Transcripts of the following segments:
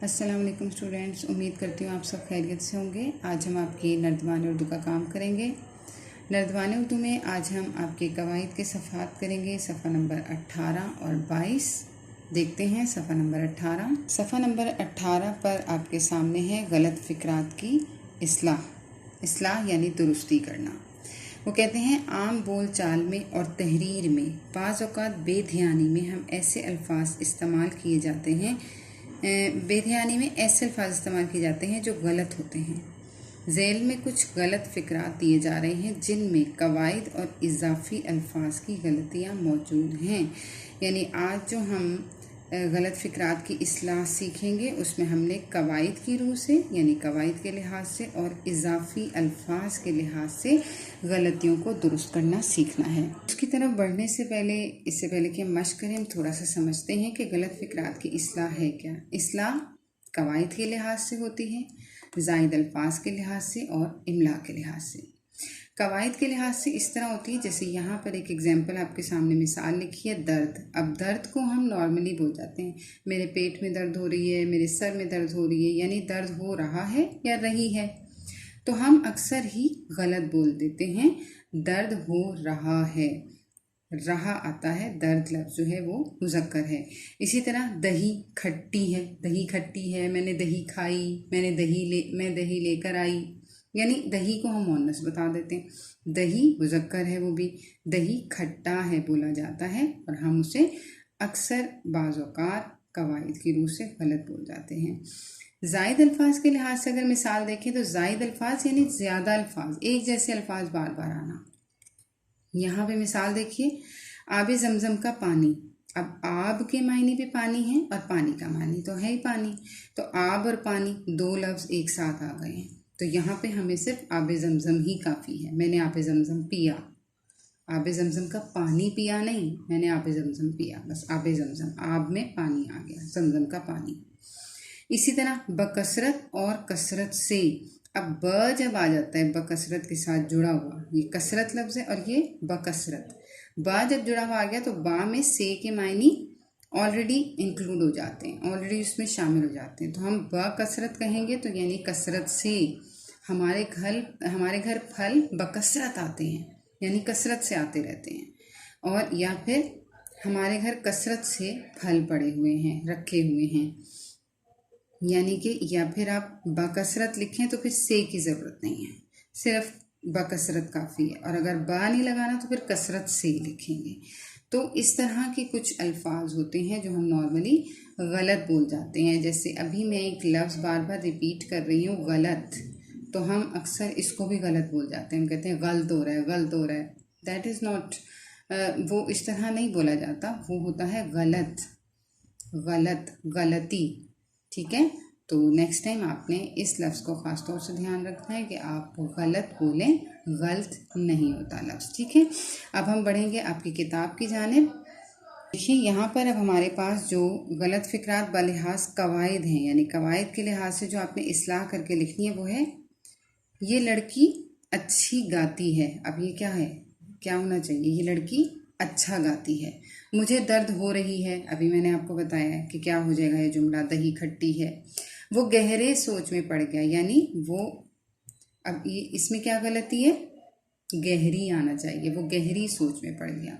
अस्सलाम वालेकुम स्टूडेंट्स, उम्मीद करती हूँ आप सब खैरियत से होंगे। आज हम आपकी नर्दवान उर्दू का काम करेंगे। नर्दवान उर्दू में आज हम आपके कवायद के सफ़ात करेंगे। सफ़ा नंबर 18 और 22 देखते हैं। सफ़ा नंबर 18। सफ़ा नंबर 18 पर आपके सामने है गलत फ़िक्रात की इस्लाह यानी दुरुस्ती करना। वो कहते हैं आम बोल चाल में और तहरीर में बाज़ औक़ात बेध्यानी में हम ऐसे अल्फाज इस्तेमाल किए जाते हैं जो गलत होते हैं। ज़ैल में कुछ गलत फ़िक्रात दिए जा रहे हैं जिनमें कवायद और इजाफ़ी अल्फाज की गलतियाँ मौजूद हैं। यानी आज जो हम गलत फ़िक्रात की इस्लाह सीखेंगे उसमें हमने कवायद की रूह से यानी कवायद के लिहाज से और इजाफ़ी अल्फाज के लिहाज से गलतियों को दुरुस्त करना सीखना है। उसकी तरफ बढ़ने से पहले इससे पहले कि हम मश्क करें, हम थोड़ा सा समझते हैं कि गलत फ़िक्रात की इस्लाह है क्या। इस्लाह कवायद के लिहाज से होती है, ज़ायद अल्फाज के लिहाज से और इमला के लिहाज से। कवायद के लिहाज से इस तरह होती है, जैसे यहाँ पर एक एग्जाम्पल आपके सामने मिसाल लिखी है, दर्द। अब दर्द को हम नॉर्मली बोल जाते हैं मेरे पेट में दर्द हो रही है, मेरे सर में दर्द हो रही है, यानी दर्द हो रहा है या रही है। तो हम अक्सर ही गलत बोल देते हैं दर्द हो रहा है, रहा आता है, दर्द लफ्ज़ जो है वो मुज़क्कर है। इसी तरह दही खट्टी है, मैंने दही खाई, मैं दही लेकर आई, यानी दही को हम मुअन्नस बता देते हैं। दही मुज़क्कर है, वो भी दही खट्टा है बोला जाता है और हम उसे अक्सर बाज़ औक़ात कवायद की रूह से गलत बोल जाते हैं। ज़ायद अल्फाज के लिहाज से अगर मिसाल देखें तो ज़ायद अल्फाज यानी ज़्यादा अल्फाज, एक जैसे अल्फाज बार बार आना। यहाँ पे मिसाल देखिए, आब ज़मज़म का पानी। अब आब के मायने भी पानी है और पानी का मानी तो है ही पानी, तो आब और पानी दो लफ्ज़ एक साथ आ गए हैं। तो यहाँ पे हमें सिर्फ आब ज़मज़म ही काफ़ी है। मैंने आब ज़मज़म पिया, आब ज़मज़म का पानी पिया नहीं, मैंने आब ज़मज़म पिया, बस आब ज़मज़म, आब में पानी आ गया, ज़मज़म का पानी। इसी तरह बकसरत और कसरत से। अब ब जब आ जाता है बकसरत के साथ जुड़ा हुआ, ये कसरत लफ्ज़ है और ये बकसरत, बा जब जुड़ा हुआ आ गया तो बा में से के मायने ऑलरेडी इंक्लूड हो जाते हैं, ऑलरेडी उसमें शामिल हो जाते हैं। तो हम ब कसरत कहेंगे तो यानी कसरत से। हमारे घर फल बकसरत आते हैं, यानी कसरत से आते रहते हैं। और या फिर हमारे घर कसरत से फल पड़े हुए हैं, रखे हुए हैं, यानी कि या फिर आप बकसरत लिखें तो फिर से की ज़रूरत नहीं है, सिर्फ बकसरत काफ़ी है। और अगर बा नहीं लगाना तो फिर कसरत से लिखेंगे। तो इस तरह के कुछ अल्फाज होते हैं जो हम नॉर्मली गलत बोल जाते हैं। जैसे अभी मैं एक लफ्ज़ बार बार रिपीट कर रही हूँ गलत, तो हम अक्सर इसको भी गलत बोल जाते हैं। हम कहते हैं गलत हो रहा है, दैट इज़ नॉट, वो इस तरह नहीं बोला जाता, वो होता है गलती। ठीक है, तो नेक्स्ट टाइम आपने इस लफ्ज़ को ख़ास तौर से ध्यान रखना है कि आप गलत बोलें, गलत नहीं होता लफ्ज़। ठीक है, अब हम बढ़ेंगे आपकी किताब की जानिब। देखिए यहाँ पर अब हमारे पास जो गलत फ़िक्रात बलिहाज कवायद हैं, यानी कवायद के लिहाज से जो आपने इस्लाह करके लिखनी है वो है, ये लड़की अच्छी गाती है। अब ये क्या है, क्या होना चाहिए, ये लड़की अच्छा गाती है। मुझे दर्द हो रही है, अभी मैंने आपको बताया है कि क्या हो जाएगा ये जुमला, दही खट्टी है। वो गहरे सोच में पड़ गया, यानी वो, अब ये इसमें क्या गलती है, गहरी आना चाहिए, वो गहरी सोच में पड़ गया।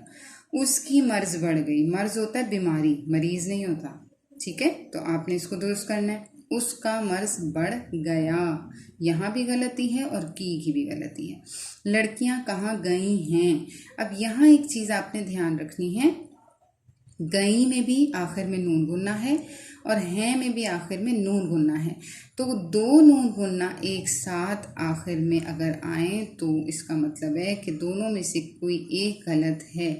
उसकी मर्ज बढ़ गई, मर्ज होता है बीमारी, मरीज नहीं होता। ठीक है, तो आपने इसको दुरुस्त करना है। उसका मर्ज बढ़ गया, यहाँ भी गलती है और की भी गलती है। लड़कियां कहाँ गई हैं, अब यहाँ एक चीज़ आपने ध्यान रखनी है, गई में भी आखिर में नून गुन्ना है और हैं में भी आखिर में नून गुन्ना है। तो दो नून गुन्ना एक साथ आखिर में अगर आए तो इसका मतलब है कि दोनों में से कोई एक गलत है।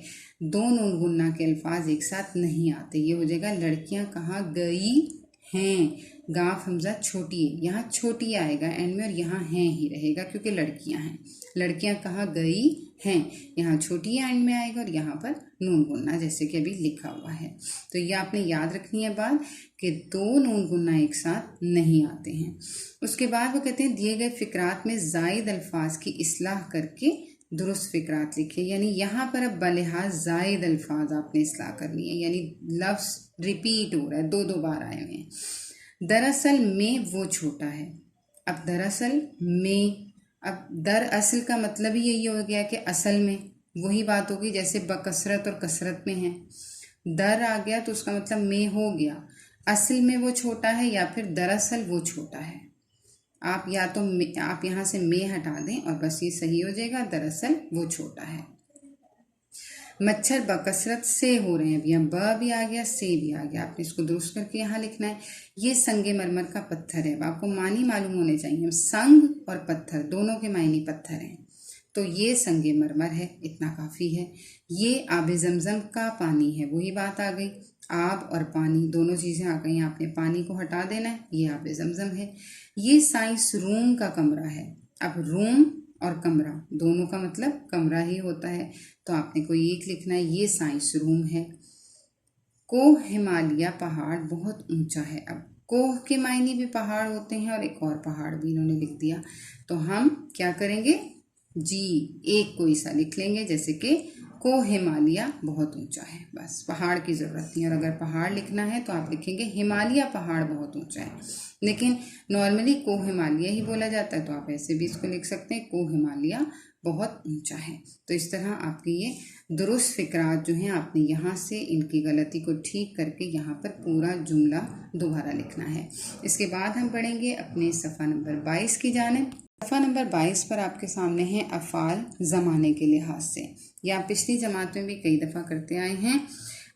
दो नून गुन्ना के अल्फाज एक साथ नहीं आते। ये हो जाएगा लड़कियां कहाँ गई हैं, गाफ हमजा छोटी है, यहाँ छोटी आएगा एंड में और यहाँ हैं ही रहेगा क्योंकि लड़कियां हैं। लड़कियां कहाँ गई हैं, यहाँ छोटी एंड में आएगा और यहाँ पर नून गुन्ना जैसे कि अभी लिखा हुआ है। तो ये आपने याद रखनी है बात कि दो नून गुन्ना एक साथ नहीं आते हैं। उसके बाद वो कहते हैं दिए गए फ़िक्रात में ज़ायद अल्फाज की इस्लाह करके दुरुस्त फ़िक्रात लिखिए। यानी यहाँ पर अब बलिहाज ज़ायद अल्फाज आपने इस्लाह करनी है, यानी लफ्ज़ रिपीट हो रहा है, दो बार आए हुए हैं। दरअसल में वो छोटा है। अब दरअसल में, अब दरअसल का मतलब ही यही हो गया कि असल में, वही बात होगी जैसे बकसरत और कसरत में है। दर आ गया तो उसका मतलब में हो गया, असल में वो छोटा है या फिर दरअसल वो छोटा है। आप या तो आप यहाँ से में हटा दें और बस ये सही हो जाएगा, दरअसल वो छोटा है। मच्छर बकसरत से हो रहे हैं। अब यहाँ ब भी आ गया, से भी आ गया, आपने इसको दुरुस्त करके यहाँ लिखना है। ये संगमरमर का पत्थर है। अब आपको मानी मालूम होने चाहिए, संग और पत्थर दोनों के मायने पत्थर हैं, तो ये संगमरमर है, इतना काफ़ी है। ये आब जमजम का पानी है, वही बात आ गई, आब और पानी दोनों चीज़ें आ गई, आपने पानी को हटा देना है, ये आब जमजम है। ये साइंस रूम का कमरा है। अब रूम और कमरा दोनों का मतलब कमरा ही होता है, तो आपने कोई एक लिखना है, ये साइंस रूम है। कोह हिमालय पहाड़ बहुत ऊंचा है। अब कोह के मायने भी पहाड़ होते हैं और एक और पहाड़ भी इन्होंने लिख दिया, तो हम क्या करेंगे जी, एक कोई सा लिख लेंगे, जैसे कि कोह हिमालय बहुत ऊंचा है, बस पहाड़ की ज़रूरत नहीं। और अगर पहाड़ लिखना है तो आप लिखेंगे हिमालय पहाड़ बहुत ऊंचा है, लेकिन नॉर्मली कोह हिमालय ही बोला जाता है, तो आप ऐसे भी इसको लिख सकते हैं, कोह हिमालय बहुत ऊंचा है। तो इस तरह आपके ये दुरुस्त फिक्रात जो हैं, आपने यहाँ से इनकी गलती को ठीक करके यहाँ पर पूरा जुमला दोबारा लिखना है। इसके बाद हम पढ़ेंगे अपने सफ़ा नंबर 22 की जानिब। सफ़ा नंबर 22 पर आपके सामने है अफ़ाल ज़माने के लिहाज से, या पिछली जमात में भी कई दफ़ा करते आए हैं।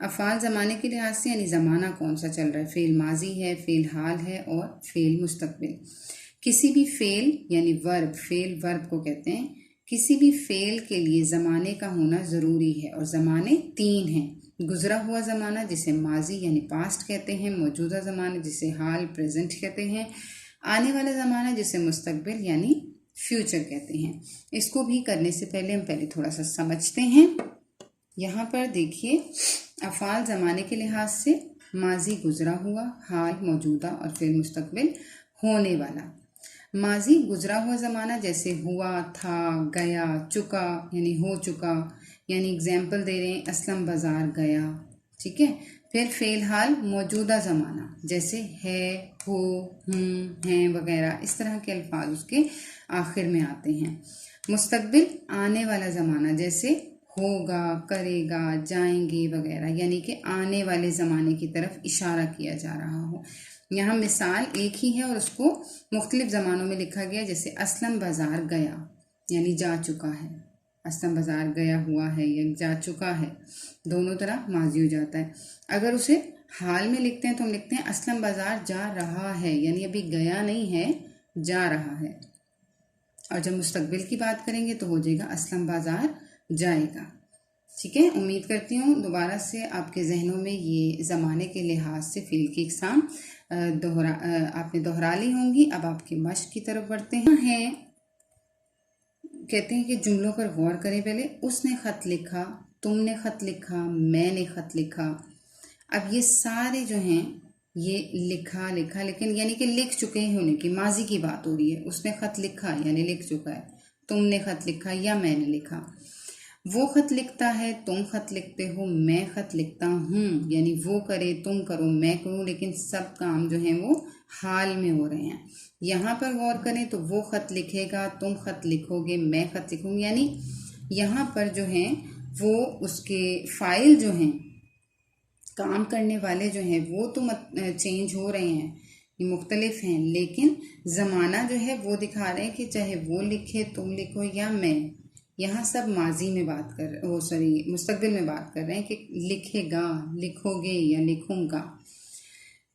अफ़ाल ज़माने के लिहाज से यानी ज़माना कौन सा चल रहा है, फ़ेल माजी है, फ़ेल हाल है और फ़ेल मुस्तक़बिल। किसी भी फ़ेल यानी वर्ब, फ़ेल वर्ब को कहते हैं, किसी भी फ़ेल के लिए ज़माने का होना ज़रूरी है, और ज़माने 3 हैं। गुज़रा हुआ ज़माना जिसे माजी यानी पास्ट कहते हैं, मौजूदा ज़माना जिसे हाल प्रेजेंट कहते हैं, आने वाला ज़माना जिसे मुस्तकबिल यानी फ्यूचर कहते हैं। इसको भी करने से पहले हम पहले थोड़ा सा समझते हैं। यहाँ पर देखिए, अफ़ाल ज़माने के लिहाज से माजी गुज़रा हुआ, हाल मौजूदा और फिर मुस्तकबिल होने वाला। माजी गुज़रा हुआ ज़माना जैसे हुआ, था, गया, चुका यानी हो चुका, यानी एग्जाम्पल दे रहे हैं, असलम बाज़ार गया, ठीक है। फिर फ़ेल हाल मौजूदा ज़माना जैसे है, हो, हैं वगैरह, इस तरह के अल्फाज उसके आखिर में आते हैं। मुस्तकबिल आने वाला ज़माना जैसे होगा, करेगा, जाएंगे वगैरह, यानी कि आने वाले ज़माने की तरफ इशारा किया जा रहा हो। यहाँ मिसाल एक ही है और उसको मुख्तलिफ ज़मानों में लिखा गया, जैसे असलम बाज़ार गया यानी जा चुका है, असलम बाज़ार गया हुआ है या जा चुका है, दोनों तरह माजी हो जाता है। अगर उसे हाल में लिखते हैं तो हम लिखते हैं असलम बाज़ार जा रहा है, यानी अभी गया नहीं है, जा रहा है। और जब मुस्तकबिल की बात करेंगे तो हो जाएगा असलम बाज़ार जाएगा, ठीक है। उम्मीद करती हूँ दोबारा से आपके जहनों में ये ज़माने के लिहाज से फ़ील की इकसाम आपने दोहरा ली होंगी। अब आपके मश्क की तरफ बढ़ते हैं। कहते हैं कि जुमलों पर गौर करें पहले। उसने ख़त लिखा, तुमने ख़त लिखा, मैंने ख़त लिखा। अब ये सारे जो हैं ये लिखा लिखा, लेकिन यानी कि लिख चुके होने की, माजी की बात हो रही है। उसने ख़त लिखा यानी लिख चुका है, तुमने ख़त लिखा या मैंने लिखा। वो ख़त लिखता है, तुम ख़त लिखते हो, मैं ख़त लिखता हूँ, यानी वो करे, तुम करो, मैं करूँ, लेकिन सब काम जो हैं वो हाल में हो रहे हैं। यहाँ पर गौर करें तो वो ख़त लिखेगा, तुम ख़त लिखोगे, मैं ख़त लिखूँगी, यानी यहाँ पर जो हैं वो उसके फ़ाइल जो हैं, काम करने वाले जो हैं वो तो चेंज हो रहे हैं, ये मुख्तलिफ हैं, लेकिन ज़माना जो है वो दिखा रहे हैं कि चाहे वो लिखे, तुम लिखो या मैं, यहाँ सब माजी में बात कर मुस्तकबिल में बात कर रहे हैं कि लिखेगा, लिखोगे या लिखूंगा।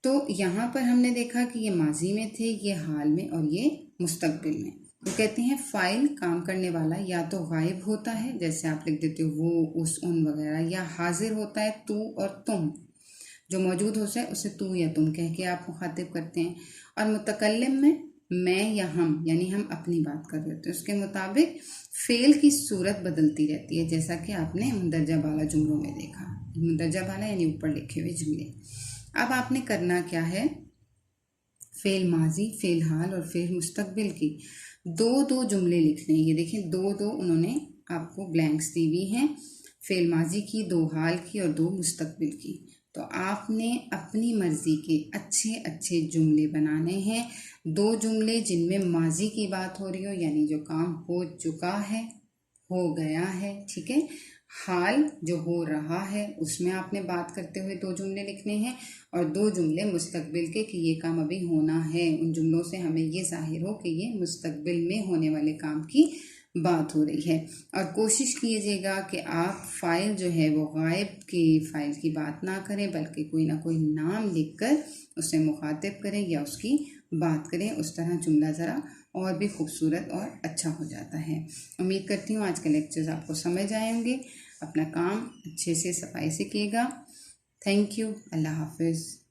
तो यहाँ पर हमने देखा कि ये माजी में थे, ये हाल में और ये मुस्तकबिल में। तो कहते हैं फ़ाइल काम करने वाला या तो गायब होता है, जैसे आप लिख देते हो वो, उस, उन वगैरह, या हाजिर होता है, तू और तुम, जो मौजूद हो जाए उसे तू या तुम कह के आप मुखातिब करते हैं। और मुतकल्लिम में मैं या हम, यानी हम अपनी बात कर रहे होते हैं, उसके मुताबिक फ़ेल की सूरत बदलती रहती है, जैसा कि आपने मुंदरजा बाला जुमलों में देखा। मुंदरजा बाला यानी ऊपर लिखे हुए जुमले। अब आपने करना क्या है, फ़ेल माजी, फ़ेल हाल और फ़ेल मुस्तकबिल की दो दो जुमले लिखने। ये देखें, दो दो उन्होंने आपको ब्लैंक्स दी हुई हैं, फ़ेल माजी की, दो हाल की और दो मुस्तकबिल की। तो आपने अपनी मर्जी के अच्छे अच्छे जुमले बनाने हैं। 2 जुमले जिनमें माजी की बात हो रही हो, यानी जो काम हो चुका है, हो गया है, ठीक है। हाल जो हो रहा है उसमें आपने बात करते हुए 2 जुमले लिखने हैं, और 2 जुमले मुस्तकबिल के कि ये काम अभी होना है। उन जुमलों से हमें ये जाहिर हो कि ये मुस्तकबिल में होने वाले काम की बात हो रही है। और कोशिश कीजिएगा कि आप फाइल जो है वो गायब की फाइल की बात ना करें, बल्कि कोई ना कोई नाम लिखकर उसे मुखातिब करें या उसकी बात करें। उस तरह जुमला ज़रा और भी खूबसूरत और अच्छा हो जाता है। उम्मीद करती हूँ आज के लेक्चर्स आपको समझ आए होंगे। अपना काम अच्छे से सफाई से कीजिएगा। Thank you. अल्लाह हाफिज़।